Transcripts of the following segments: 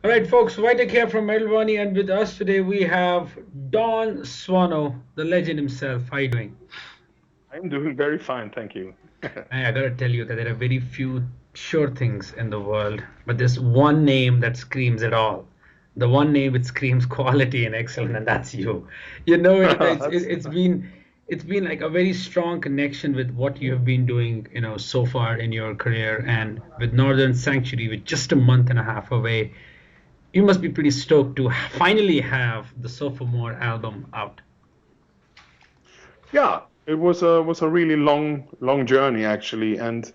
All right, folks, Vitek here from Wani, and with us today we have Dan Swano, the legend himself. How are you doing? I'm doing very fine, thank you. I gotta tell you that there are very few sure things in the world, but there's one name that screams it all. The one name that screams quality and excellence, and that's you. You know, That's, it's been like a very strong connection with what you have been doing, so far in your career, and with Northern Sanctuary, with just a month and a half away. You must be pretty stoked to finally have the Sophomore album out. yeah, it was a really long journey actually, and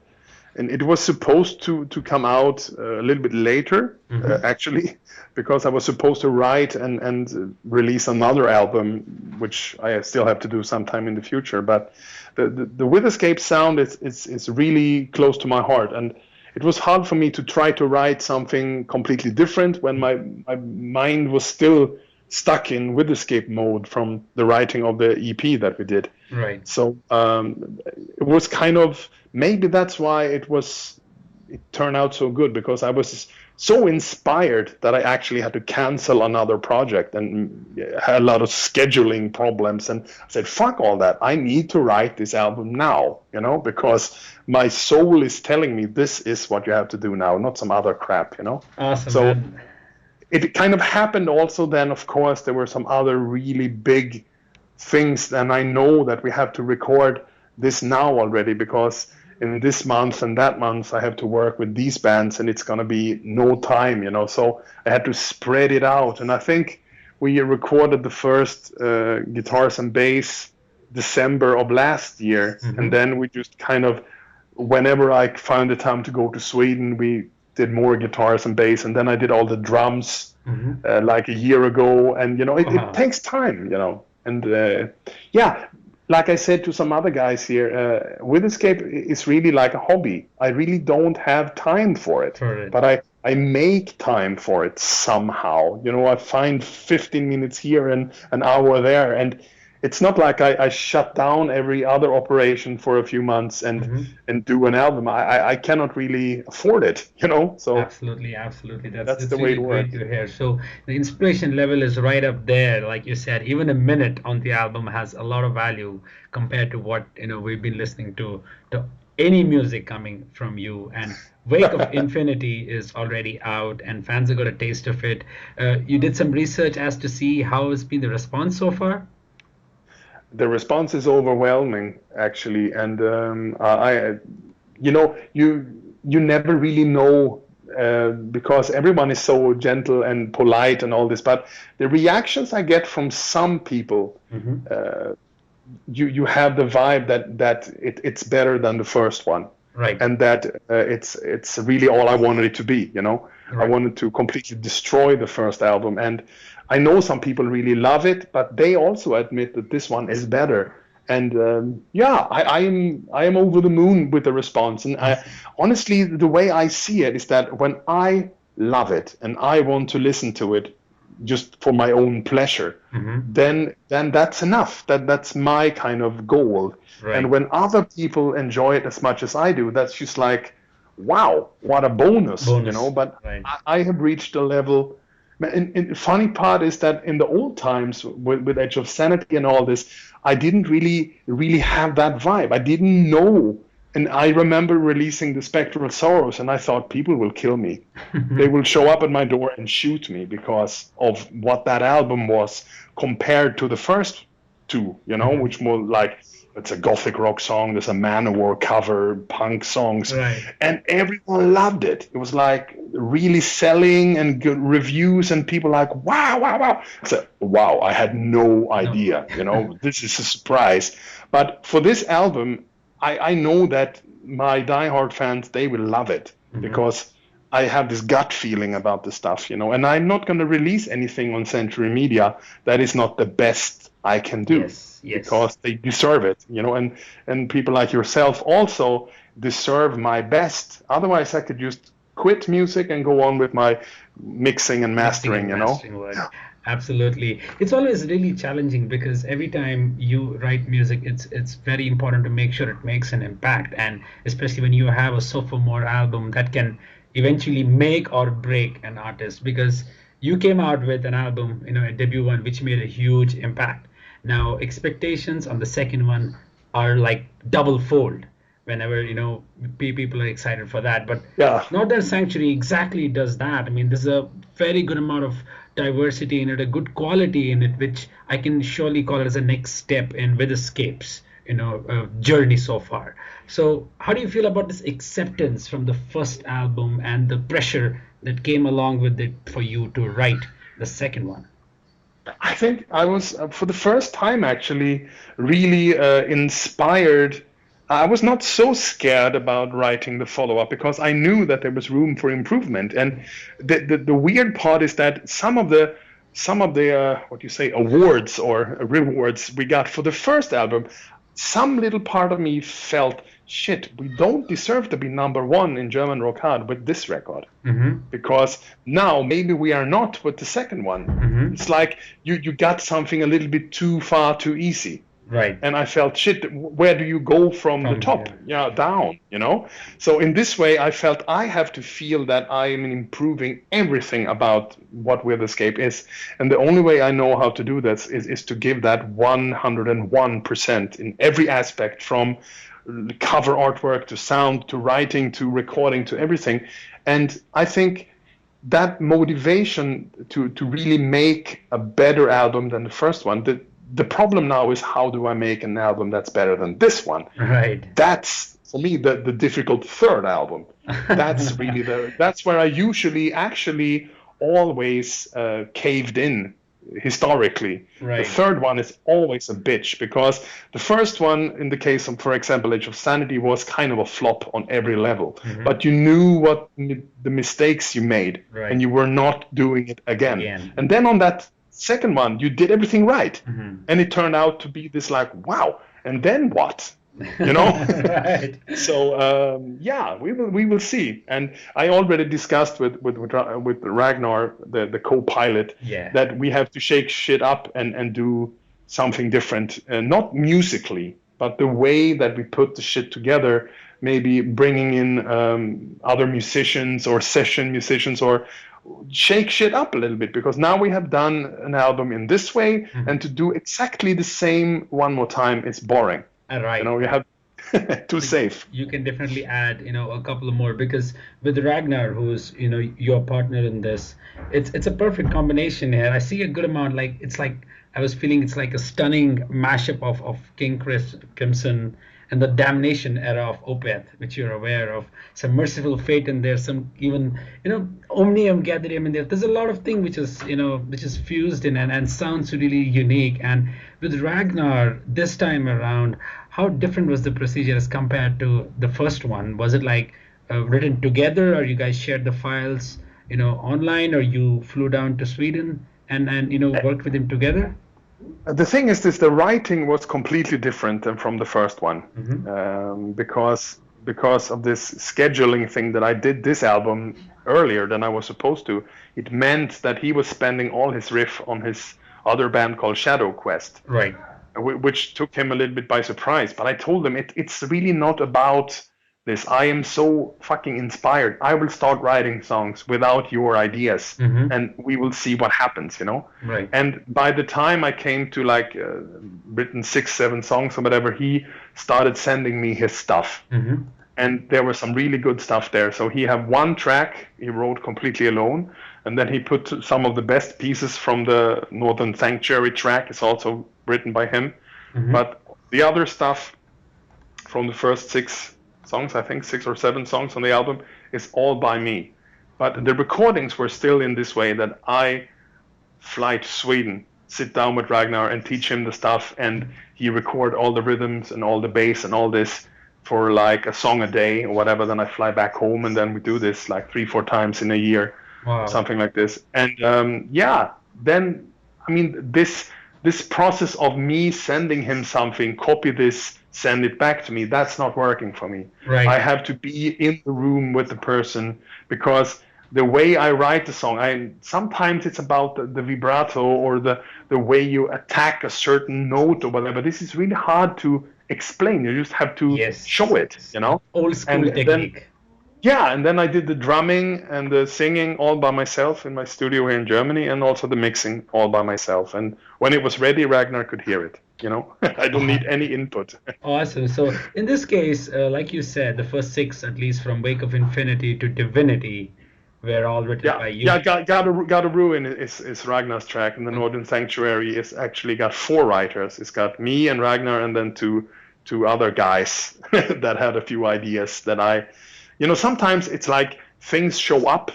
it was supposed to come out a little bit later Hmm. actually, because I was supposed to write and release another album, which I still have to do sometime in the future. But the Witherscape sound is really close to my heart, and it was hard for me to try to write something completely different when my mind was still stuck in Witherscape mode from the writing of the EP that we did. Right. So it was kind of, maybe that's why it turned out so good, because I was so inspired that I actually had to cancel another project and had a lot of scheduling problems. And I said, fuck all that. I need to write this album now, because my soul is telling me this is what you have to do now, not some other crap. Awesome, So man. it kind of happened also then, of course, there were some other really big things, and I know that we have to record this now already, because in this month and that month I have to work with these bands, and it's going to be no time. So I had to spread it out, and I think we recorded the first guitars and bass December of last year, and Hmm. then we just kind of, whenever I found the time to go to Sweden, we did more guitars and bass, and then I did all the drums Hmm. like a year ago, and it Wow. takes time. And yeah, like I said to some other guys here, Witherscape is really like a hobby. I really don't have time for it, For it. but I make time for it somehow. I find 15 minutes here and an hour there, and it's not like I shut down every other operation for a few months Hmm. and do an album. I cannot really afford it. So Absolutely, absolutely. That's that's the that's way really it great works. to hear. So the inspiration level is right up there, like you said. Even a minute on the album has a lot of value compared to what we've been listening to any music coming from you. And Wake of Infinity is already out, and fans have got a taste of it. You did some research as to see how has been the response so far. The response is overwhelming, actually, and you never really know, because everyone is so gentle and polite and all this, but the reactions I get from some people, Hmm. you have the vibe that it's better than the first one, Right, and that it's really all I wanted it to be. I right. wanted to completely destroy the first album, and I know some people really love it, but they also admit that this one is better. And yeah, I am over the moon with the response. And Awesome. honestly, the way I see it is that when I love it and I want to listen to it just for my own pleasure, Hmm. then that's enough. That's my kind of goal. And Right. when other people enjoy it as much as I do, that's just like, wow, what a bonus. Bonus. But Right. I have reached a level. And the funny part is that in the old times with Edge of Sanity and all this, I didn't really have that vibe. I didn't know. And I remember releasing the Spectral Sorrows, and I thought people will kill me. They will show up at my door and shoot me because of what that album was compared to the first two, Hmm. which more like, it's a gothic rock song, there's a Manowar cover, punk songs, Right. and everyone loved it. It was like really selling and good reviews, and people like, wow, wow, wow. I said, wow, I had no No. idea, this is a surprise. But for this album, I know that my diehard fans, they will love it, Hmm. because I have this gut feeling about the stuff. And I'm not going to release anything on Century Media that is not the best I can do, Yes. Yes. because they deserve it. And people like yourself also deserve my best. Otherwise, I could just quit music and go on with my mixing and Mixing mastering, and you know? mastering work. Absolutely. It's always really challenging because every time you write music, it's very important to make sure it makes an impact. And especially when you have a sophomore album that can eventually make or break an artist, because you came out with an album, a debut one, which made a huge impact. Now expectations on the second one are like double fold whenever people are excited for that. But Yeah. Northern Sanctuary exactly does that. I mean, there's a very good amount of diversity in it, a good quality in it, which I can surely call it as a next step in Witherscape's journey so far. So how do you feel about this acceptance from the first album and the pressure that came along with it for you to write the second one? I think I was, for the first time, actually really inspired. I was not so scared about writing the follow-up because I knew that there was room for improvement. And the weird part is that some of the what you say, awards or rewards we got for the first album, some little part of me felt, shit, we don't deserve to be number one in German rock hard with this record. Because now maybe we are not with the second one. It's like you got something a little bit too far too easy. Right. And I felt, shit, where do you go from the top? Yeah, down, So in this way, I felt I have to feel that I am improving everything about what Witherscape is. And the only way I know how to do this is to give that 101% in every aspect, from cover artwork to sound to writing to recording to everything. And I think that motivation to really make a better album than the first one, the problem now is, how do I make an album that's better than this one? Right. That's, for me, the difficult third album. That's really that's where I usually actually always caved in historically. Right. The third one is always a bitch, because the first one, in the case of, for example, Age of Sanity, was kind of a flop on every level. But you knew what the mistakes you made, Right. and you were not doing it again. And then on that second one, you did everything right, and it turned out to be this like, wow, and then what? Right. So yeah, we will see. And I already discussed with Ragnar, the co-pilot, that we have to shake shit up and do something different, not musically, but the way that we put the shit together. Maybe bringing in other musicians or session musicians, or shake shit up a little bit, because now we have done an album in this way, and to do exactly the same one more time is boring. Right. You have too safe. You can definitely add, a couple of more, because with Ragnar, who's, your partner in this, it's a perfect combination here. I see a good amount, I was feeling it's like a stunning mashup of King Crimson and the Damnation era of Opeth, which you're aware of. Some Merciful Fate in there, some even, Omnium Gatherium in there. There's a lot of things which is fused in and sounds really unique. And with Ragnar this time around, how different was the procedure as compared to the first one? Was it like written together, or you guys shared the files, online, or you flew down to Sweden and worked with him together? The thing is this, the writing was completely different than from the first one, because of this scheduling thing that I did this album earlier than I was supposed to. It meant that he was spending all his riff on his other band called Shadow Quest, right, which took him a little bit by surprise. But I told him it's really not about this. I am so fucking inspired. I will start writing songs without your ideas, and we will see what happens, Right. And by the time I came to written 6-7 songs or whatever, he started sending me his stuff. And there was some really good stuff there. So he had one track he wrote completely alone, and then he put some of the best pieces from the Northern Sanctuary track. It's also written by him. But the other stuff from the first 6 songs, I think 6 or 7 songs on the album, is all by me. But the recordings were still in this way, that I fly to Sweden, sit down with Ragnar and teach him the stuff, and he record all the rhythms and all the bass and all this for like a song a day or whatever. Then I fly back home, and then we do this like 3-4 times in a year. Wow. Something like this. And then I mean this process of me sending him something, copy this, send it back to me, that's not working for me. Right. I have to be in the room with the person, because the way I write the song, sometimes it's about the vibrato or the way you attack a certain note or whatever. This is really hard to explain. You just have to show it, Old school technique. Yeah, and then I did the drumming and the singing all by myself in my studio here in Germany, and also the mixing all by myself. And when it was ready, Ragnar could hear it. I don't need any input. Awesome. So in this case, like you said, the first six, at least from Wake of Infinity to Divinity, were all written by you. Yeah. Gotta Ruin is Ragnar's track, and the Northern Sanctuary is actually got 4 writers. It's got me and Ragnar, and then two other guys that had a few ideas that sometimes it's like things show up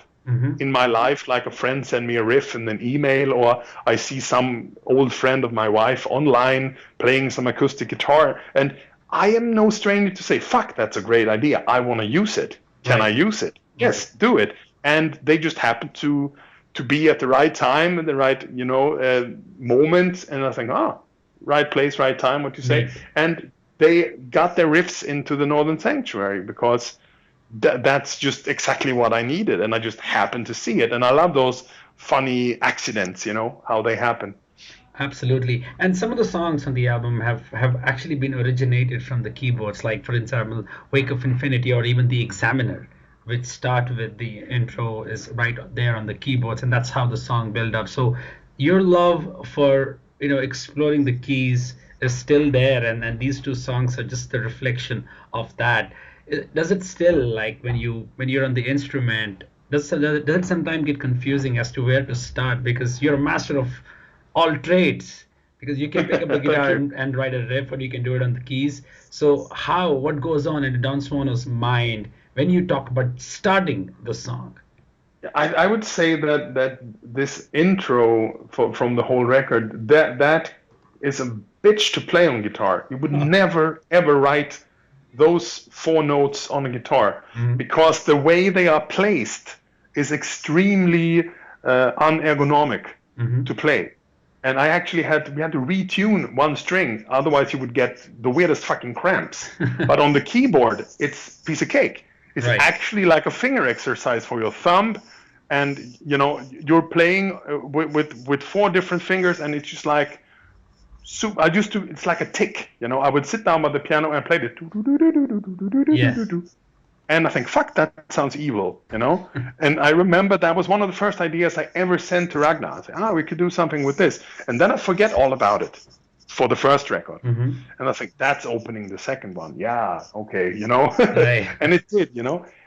in my life, like a friend send me a riff in an email, or I see some old friend of my wife online playing some acoustic guitar, and I am no stranger to say, fuck, that's a great idea. I want to use it. Can I use it? Yes, do it. And they just happen to be at the right time and the right, moment, and I think, right place, right time, what you say. And they got their riffs into the Northern Sanctuary because that's just exactly what I needed, and I just happened to see it. And I love those funny accidents, how they happen. Absolutely. And some of the songs on the album have actually been originated from the keyboards, like, for example, Wake of Infinity or even The Examiner, which start with the intro is right there on the keyboards, and that's how the song built up. So your love for, exploring the keys is still there, and these two songs are just the reflection of that. Does it still, like, when you're on the instrument, does it sometimes get confusing as to where to start, because you're a master of all trades, because you can pick up the guitar and write a riff, or you can do it on the keys. So what goes on in Dan Swano's mind when you talk about starting the song? I would say that this intro from the whole record, that is a bitch to play on guitar. You would never ever write those 4 notes on a guitar, because the way they are placed is extremely unergonomic to play. And we had to retune one string, otherwise you would get the weirdest fucking cramps. But on the keyboard, it's a piece of cake. It's actually like a finger exercise for your thumb, and you're playing with 4 different fingers, and it's just like it's like a tick, I would sit down by the piano and play it. And I think, fuck, that sounds evil, And I remember that was one of the first ideas I ever sent to Ragnar. I said, we could do something with this. And then I forget all about it for the first record. And I think, that's opening the second one. Yeah, okay, And it did,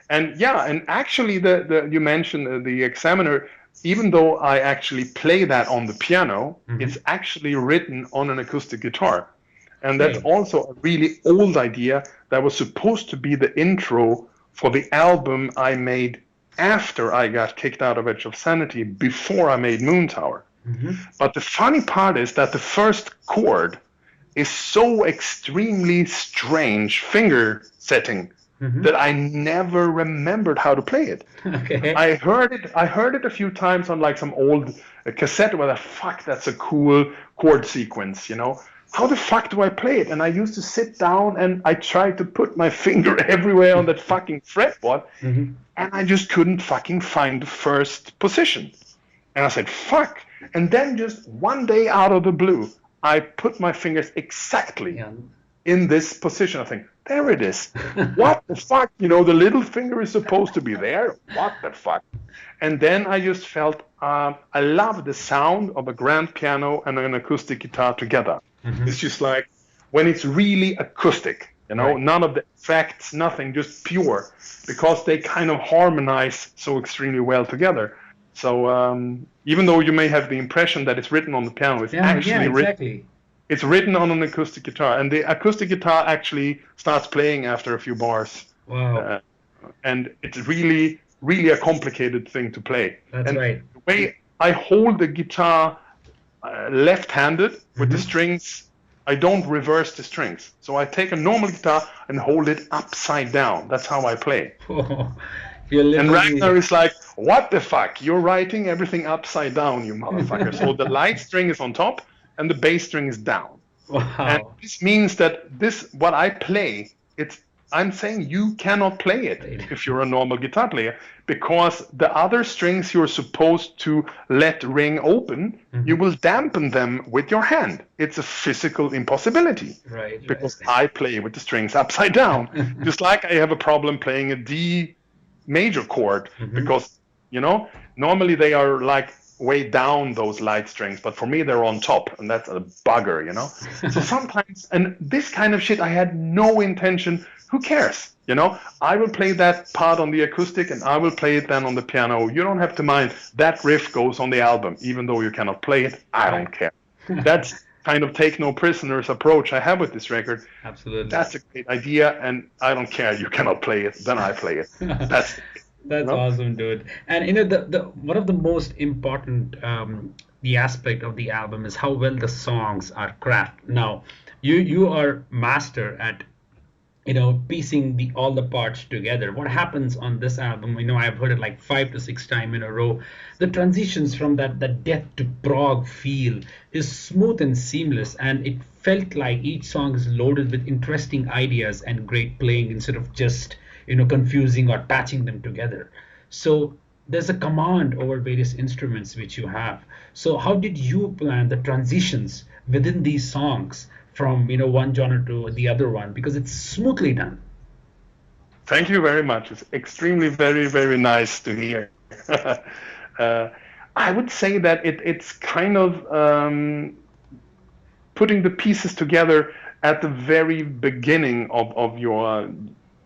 And and actually you mentioned the Examiner. Even though I actually play that on the piano, it's actually written on an acoustic guitar. And that's also a really old idea that was supposed to be the intro for the album I made after I got kicked out of Edge of Sanity, before I made Moon Tower. But the funny part is that the first chord is so extremely strange finger setting that I never remembered how to play it. I heard it a few times on like some old cassette where that's a cool chord sequence, How the fuck do I play it? And I used to sit down and I tried to put my finger everywhere on that fucking fretboard, and I just couldn't fucking find the first position. And I said, fuck. And then just one day out of the blue, I put my fingers exactly in this position. I think, there it is. What the fuck? The little finger is supposed to be there. What the fuck? And then I just felt, I love the sound of a grand piano and an acoustic guitar together. It's just like when it's really acoustic, none of the effects, nothing, just pure, because they kind of harmonize so extremely well together. So even though you may have the impression that it's written on the piano, it's actually written. It's written on an acoustic guitar, and the acoustic guitar actually starts playing after a few bars. Wow! And it's really, really a complicated thing to play. That's right. The way I hold the guitar left-handed with the strings, I don't reverse the strings. So I take a normal guitar and hold it upside down. That's how I play. And Ragnar is like, what the fuck? You're writing everything upside down, you motherfucker. So the light string is on top, and the bass string is down. Wow. And this means that what I play, I'm saying you cannot play it if you're a normal guitar player, because the other strings you're supposed to let ring open, you will dampen them with your hand. It's a physical impossibility. Because I play with the strings upside down. Just like I have a problem playing a D major chord, Mm-hmm. because, normally they are like way down, those light strings, but for me they're on top, and that's a bugger, So sometimes, and this kind of shit, I had no intention. Who cares? I will play that part on the acoustic and I will play it then on the piano. You don't have to mind. That riff goes on the album, even though you cannot play it. I don't care. That's kind of take no prisoners approach I have with this record. Absolutely. That's a great idea, and I don't care. You cannot play it, then I play it. That's awesome, dude. And the one of the most important the aspect of the album is how well the songs are crafted. Now, you are master at piecing all the parts together. What happens on this album? I've heard it like 5 to 6 times in a row. The transitions from that death to prog feel is smooth and seamless, and it felt like each song is loaded with interesting ideas and great playing instead of just confusing or patching them together. So there's a command over various instruments which you have. So how did you plan the transitions within these songs from one genre to the other one, because it's smoothly done? Thank you very much. It's extremely very, very nice to hear. I would say that it's kind of putting the pieces together at the very beginning of your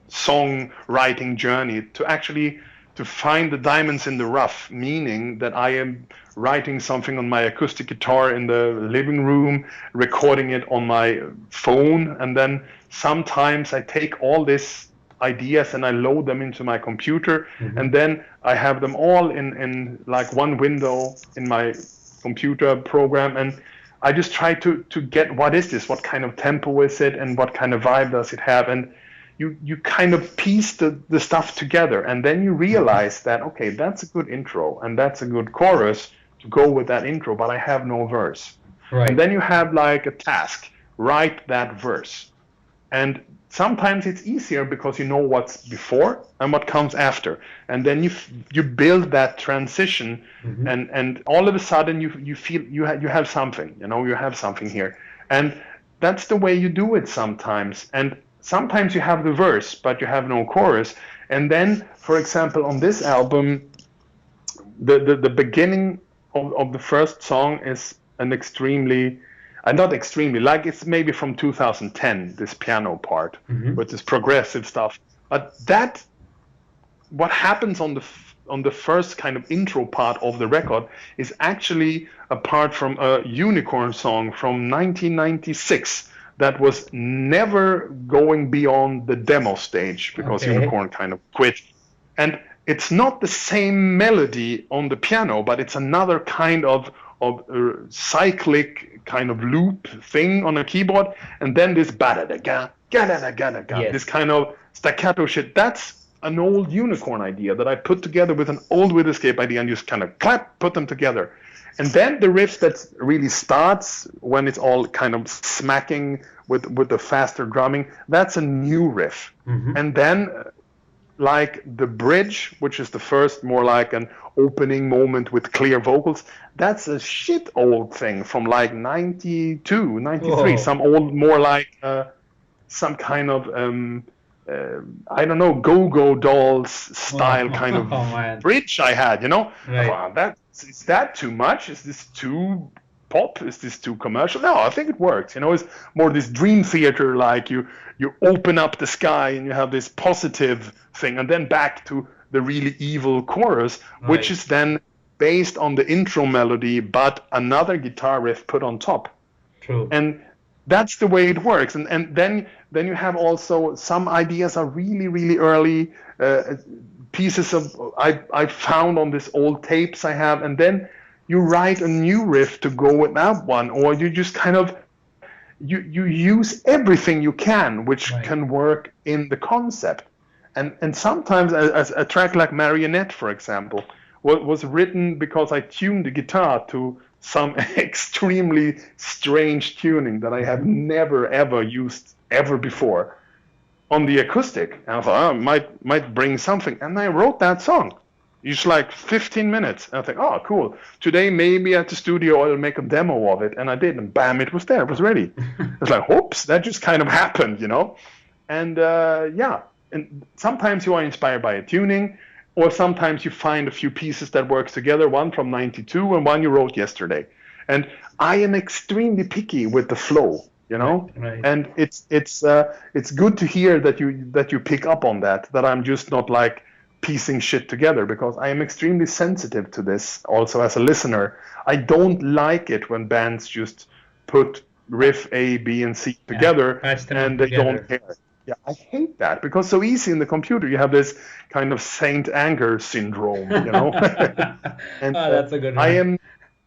songwriting journey to find the diamonds in the rough, meaning that I am writing something on my acoustic guitar in the living room, recording it on my phone, and then sometimes I take all these ideas and I load them into my computer, and then I have them all in like one window in my computer program, and I just try to get what is this, what kind of tempo is it, and what kind of vibe does it have, and you kind of piece the stuff together, and then you realize that, okay, that's a good intro and that's a good chorus to go with that intro, but I have no verse. Right. And then you have like a task, write that verse. And sometimes it's easier because you know what's before and what comes after. And then you build that transition, and all of a sudden you feel you have something, you have something here. And that's the way you do it sometimes. And sometimes you have the verse, but you have no chorus. And then, for example, on this album, the beginning of the first song is an extremely, not extremely, like it's maybe from 2010, this piano part, with this progressive stuff. But what happens on the first kind of intro part of the record is actually a part from a Unicorn song from 1996. That was never going beyond the demo stage because Unicorn kind of quit. And it's not the same melody on the piano, but it's another kind of cyclic kind of loop thing on a keyboard. And then this ba-da-da-ga, ga-da-da-ga-da-ga, this kind of staccato shit. That's an old Unicorn idea that I put together with an old Witherscape idea and just kind of put them together. And then the riff that really starts when it's all kind of smacking with the faster drumming, that's a new riff. And then like the bridge, which is the first more like an opening moment with clear vocals, that's a shit old thing from like 92, 93, Whoa. Some old, more like some kind of, I don't know, Go-Go Dolls style kind of bridge I had, Right. Is that too much? Is this too pop? Is this too commercial? No, I think it works. It's more this dream theater, like you open up the sky and you have this positive thing, and then back to the really evil chorus, right. Which is then based on the intro melody, but another guitar riff put on top. True. And that's the way it works. And then you have also some ideas are really, really early pieces of I found on this old tapes I have, and then you write a new riff to go with that one, or you just kind of you use everything you can, which right. can work in the concept. And sometimes as a track like Marionette, for example, was written because I tuned the guitar to some extremely strange tuning that I have never ever used ever before on the acoustic. And I thought, might bring something. And I wrote that song. It's like 15 minutes. And I think, oh, cool. Today, maybe at the studio, I'll make a demo of it. And I did. And bam, it was there. It was ready. It's like, oops, that just kind of happened, And yeah, and sometimes you are inspired by a tuning, or sometimes you find a few pieces that works together, one from 92 and one you wrote yesterday. And I am extremely picky with the flow, you know, Right. and it's good to hear that you pick up on that I'm just not like piecing shit together, because I am extremely sensitive to this also as a listener. I don't like it when bands just put riff A, B, and C together Patch them up and they don't together. care. Yeah, I hate that, because so easy in the computer you have this kind of Saint Anger syndrome, you know. And Oh, that's a good I one. am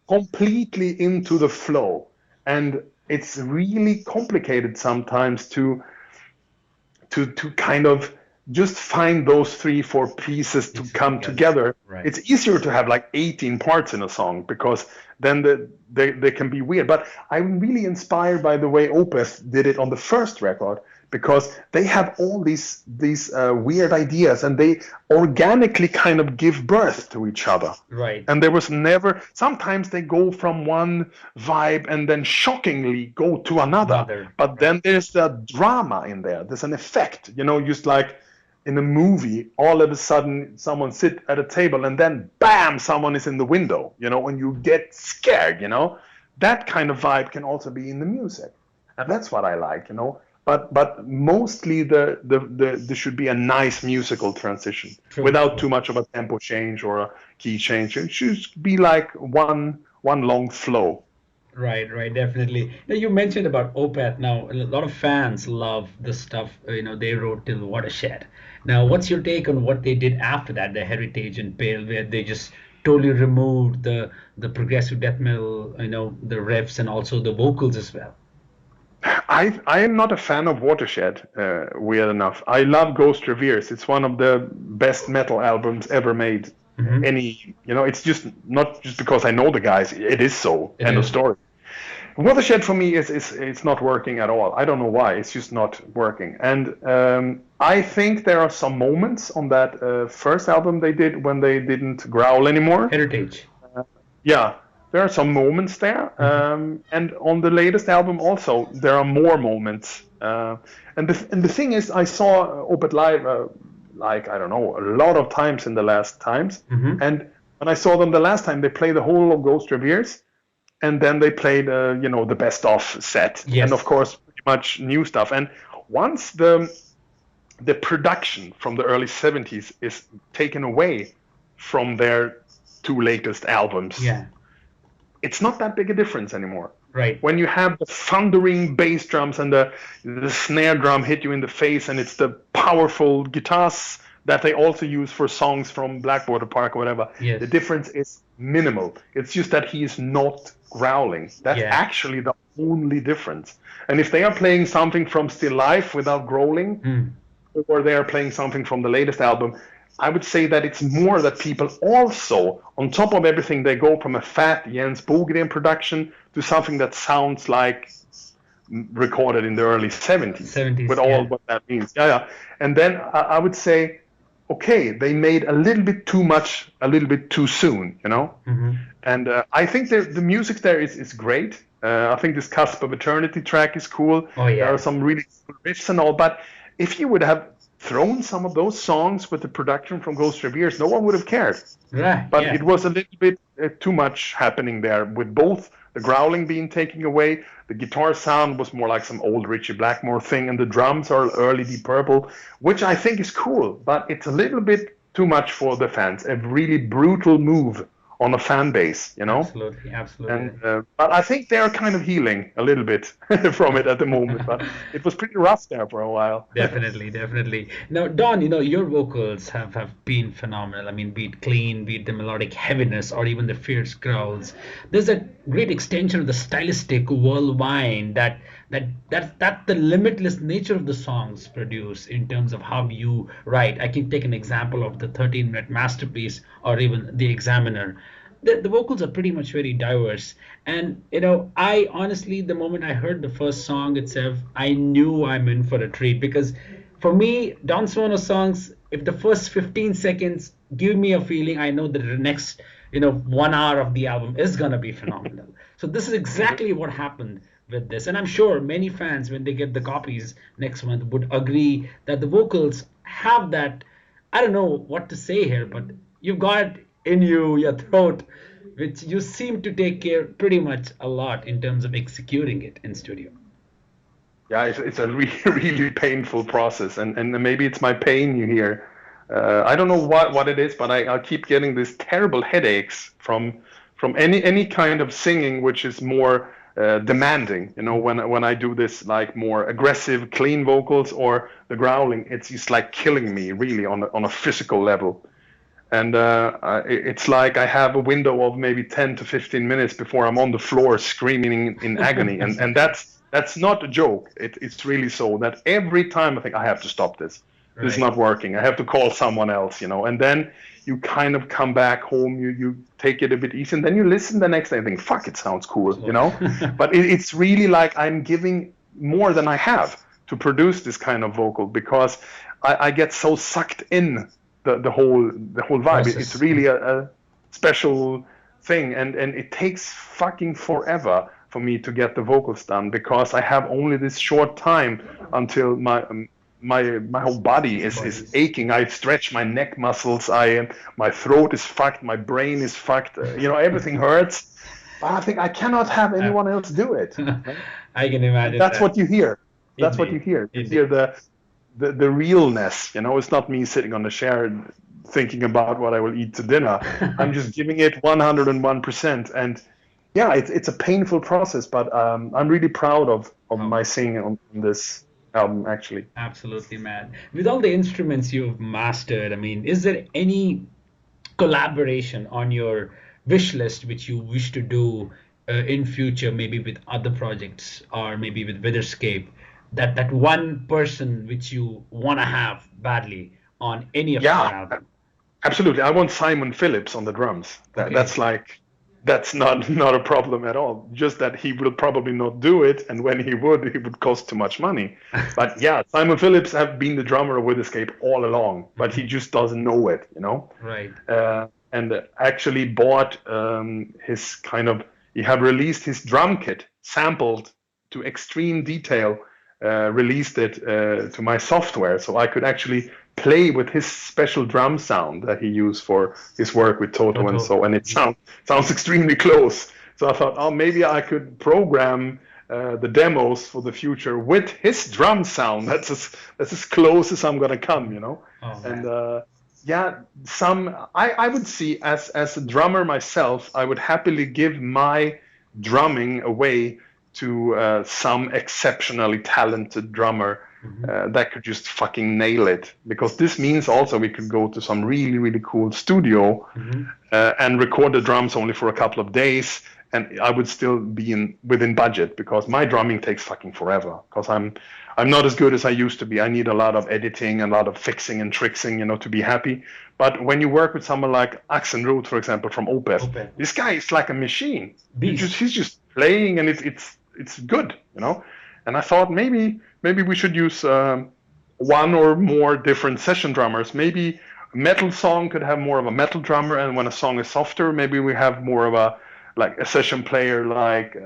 completely into the flow, and it's really complicated sometimes to kind of just find those 3-4 pieces to come together. Right. It's easier to have like 18 parts in a song, because then they can be weird. But I'm really inspired by the way Opeth did it on the first record, because they have all these weird ideas, and they organically kind of give birth to each other. Right. And there was never, sometimes they go from one vibe and then shockingly go to another. But then there's the drama in there. There's an effect, you know, just like in a movie, all of a sudden someone sit at a table and then bam, someone is in the window, you know, and you get scared, you know. That kind of vibe can also be in the music. And that's what I like, you know. But mostly there should be a nice musical transition without too much of a tempo change or a key change. It should be like one long flow. Right, definitely. Now you mentioned about Opeth. Now a lot of fans love the stuff they wrote till Watershed. Now, what's your take on what they did after that, the Heritage and Pale, where they just totally removed the progressive death metal, the riffs and also the vocals as well? I am not a fan of Watershed, weird enough. I love Ghost Reveries. It's one of the best metal albums ever made. It's just not just because I know the guys. It is so. End of story. Watershed for me is it's not working at all. I don't know why. It's just not working. And I think there are some moments on that first album they did when they didn't growl anymore. Heritage. Yeah, there are some moments there. And on the latest album also, there are more moments. And the thing is, I saw Opeth live, like, I don't know, a lot of times in the last times. And when I saw them the last time, they played the whole of Ghost Reveries. And then they played, the best of set. Yes. And of course, pretty much new stuff. And once the production from the early 70s is taken away from their 2 latest albums, it's not that big a difference anymore. Right. When you have the thundering bass drums and the snare drum hit you in the face, and it's the powerful guitars that they also use for songs from Blackwater Park or whatever, the difference is minimal. It's just that he's not growling. That's actually the only difference. And if they are playing something from Still Life without growling, or they are playing something from the latest album, I would say that it's more that people also, on top of everything, they go from a fat Jens Bogren production to something that sounds like recorded in the early 70s with all what that means. And then I would say, okay, they made a little bit too much, a little bit too soon, you know? And I think the music there is great. I think this Cusp of Eternity track is cool. There are some really cool riffs and all, but if you would have thrown some of those songs with the production from Ghost Reveries, no one would have cared. But it was a little bit too much happening there, with both the growling being taken away, the guitar sound was more like some old Richie Blackmore thing, and the drums are early Deep Purple, which I think is cool, but it's a little bit too much for the fans. A really brutal move on a fan base, you know? Absolutely. And, but I think they're kind of healing a little bit from it at the moment, but it was pretty rough there for a while. Definitely. Now, Don, your vocals have been phenomenal. I mean, be it clean, be it the melodic heaviness, or even the fierce growls. There's a great extension of the stylistic whirlwind that the limitless nature of the songs produce in terms of how you write. I can take an example of the 13-minute masterpiece or even The Examiner. The vocals are pretty much very diverse. And, I honestly, the moment I heard the first song itself, I knew I'm in for a treat, because for me, Dan Swano songs, if the first 15 seconds give me a feeling, I know that the next, 1 hour of the album is going to be phenomenal. So this is exactly what happened with this. And I'm sure many fans, when they get the copies next month, would agree that the vocals have that, I don't know what to say here, but you've got in your throat, which you seem to take care pretty much a lot in terms of executing it in studio. Yeah, it's a really, really painful process, and maybe it's my pain you hear. I don't know what it is, but I keep getting these terrible headaches from any kind of singing which is more demanding. You know, when I do this like more aggressive, clean vocals or the growling, it's just like killing me really on a physical level. And it's like I have a window of maybe 10 to 15 minutes before I'm on the floor screaming in agony. And that's not a joke. It's really so that every time I think I have to stop this. This is Right. not working. I have to call someone else, you know. And then you kind of come back home, you take it a bit easy, and then you listen the next day and think, fuck, it sounds cool, you know. But it's really like I'm giving more than I have to produce this kind of vocal because I get so sucked in the whole vibe. Process. It's really a special thing, and it takes fucking forever for me to get the vocals done because I have only this short time until my whole body is aching. I stretch my neck muscles. My throat is fucked. My brain is fucked. You know, everything hurts. But I think I cannot have anyone else do it. I can imagine That's that. what you hear. That's what you Indeed. hear. You Indeed. hear the realness. You know, it's not me sitting on the chair thinking about what I will eat to dinner. I'm just giving it 101%. And yeah, it's a painful process, but I'm really proud of my singing on this album, actually. Absolutely, man. With all the instruments you've mastered, I mean, is there any collaboration on your wish list which you wish to do in future, maybe with other projects or maybe with Witherscape, that one person which you want to have badly on any of your Yeah, album? absolutely. I want Simon Phillips on the drums. Okay. That's not a problem at all. Just that he will probably not do it, and when he would cost too much money. But yeah, Simon Phillips have been the drummer of Witherscape all along, but he just doesn't know it, you know. Right. And actually bought his kind of. He have released his drum kit, sampled to extreme detail, released it to my software, so I could actually play with his special drum sound that he used for his work with Toto and so, and it sounds extremely close. So I thought, oh, maybe I could program the demos for the future with his drum sound. That's as close as I'm gonna come, you know. Oh, and yeah, I would see as a drummer myself, I would happily give my drumming away to some exceptionally talented drummer that could just fucking nail it. Because this means also we could go to some really, really cool studio and record the drums only for a couple of days, and I would still be within budget because my drumming takes fucking forever. Because I'm not as good as I used to be. I need a lot of editing and a lot of fixing and tricksing, you know, to be happy. But when you work with someone like Axel Root, for example, from Opeth, this guy is like a machine. He's just playing, and it's good, you know. And I thought maybe we should use one or more different session drummers. Maybe a metal song could have more of a metal drummer, and when a song is softer, maybe we have more of a session player, like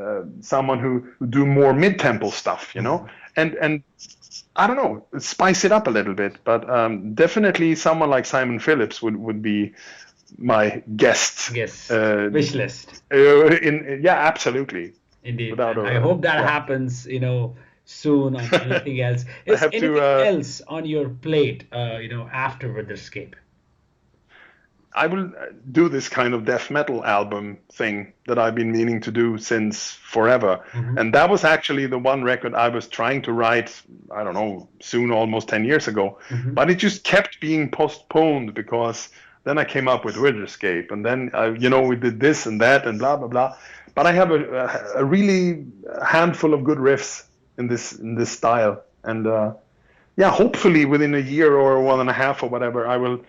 someone who do more mid-tempo stuff, you know. And I don't know, spice it up a little bit. But definitely someone like Simon Phillips would be my guest. Yes. Wish list. Yeah, absolutely. Indeed. I hope that happens, you know, soon on anything else. Is anything else on your plate, you know, after Witherscape? I will do this kind of death metal album thing that I've been meaning to do since forever. And that was actually the one record I was trying to write, I don't know, soon, almost 10 years ago. But it just kept being postponed because then I came up with Witherscape, and then, you know, we did this and that and blah, blah, blah. But I have a really handful of good riffs in this style. And yeah, hopefully within a year or 1.5 or whatever, I will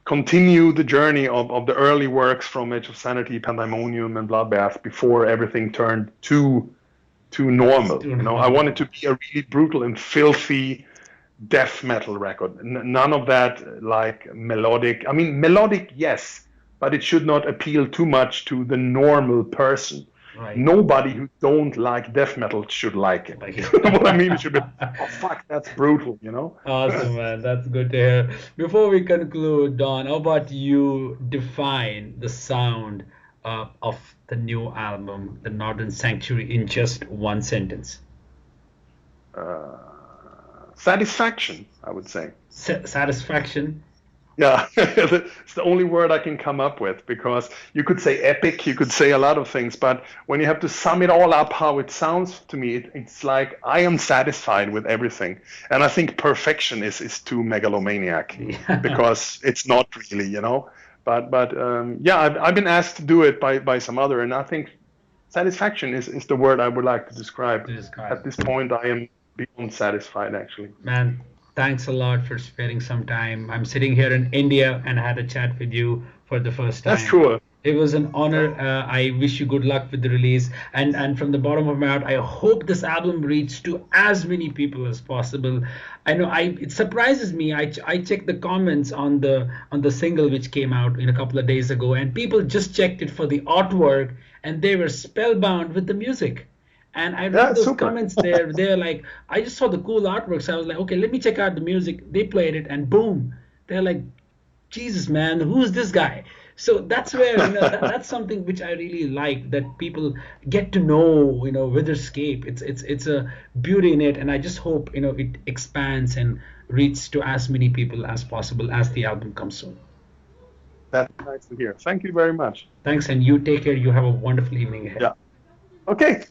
continue the journey of the early works from Age of Sanity, Pandemonium, and Bloodbath before everything turned too normal. You know, I want it to be a really brutal and filthy death metal record. None of that like melodic. I mean, melodic, yes, but it should not appeal too much to the normal person. Right. Nobody who don't like death metal should like it. Like, You know what I mean? It should be, oh fuck, that's brutal, you know? awesome, man. That's good to hear. Before we conclude, Don, how about you define the sound of the new album, The Northern Sanctuary, in just one sentence? Satisfaction, I would say. Satisfaction. Yeah, it's the only word I can come up with, because you could say epic, you could say a lot of things, but when you have to sum it all up, how it sounds to me, it's like I am satisfied with everything. And I think perfection is too megalomaniac, because it's not really, you know. But yeah, I've been asked to do it by some other, and I think satisfaction is the word I would like to describe. At this point, I am beyond satisfied, actually. Man, thanks a lot for sparing some time. I'm sitting here in India and I had a chat with you for the first time. That's cool. It was an honor. I wish you good luck with the release. And from the bottom of my heart, I hope this album reaches to as many people as possible. I know it surprises me. I checked the comments on the single which came out a couple of days ago, and people just checked it for the artwork and they were spellbound with the music. And I read those comments there. They're like, I just saw the cool artwork, so I was like, okay, let me check out the music. They played it, and boom, they're like, Jesus, man, who's this guy? So that's where that's something which I really like, that people get to know Witherscape. It's a beauty in it, and I just hope it expands and reaches to as many people as possible as the album comes soon. That's nice to hear. Thank you very much. Thanks, and you take care. You have a wonderful evening ahead. Yeah. Okay.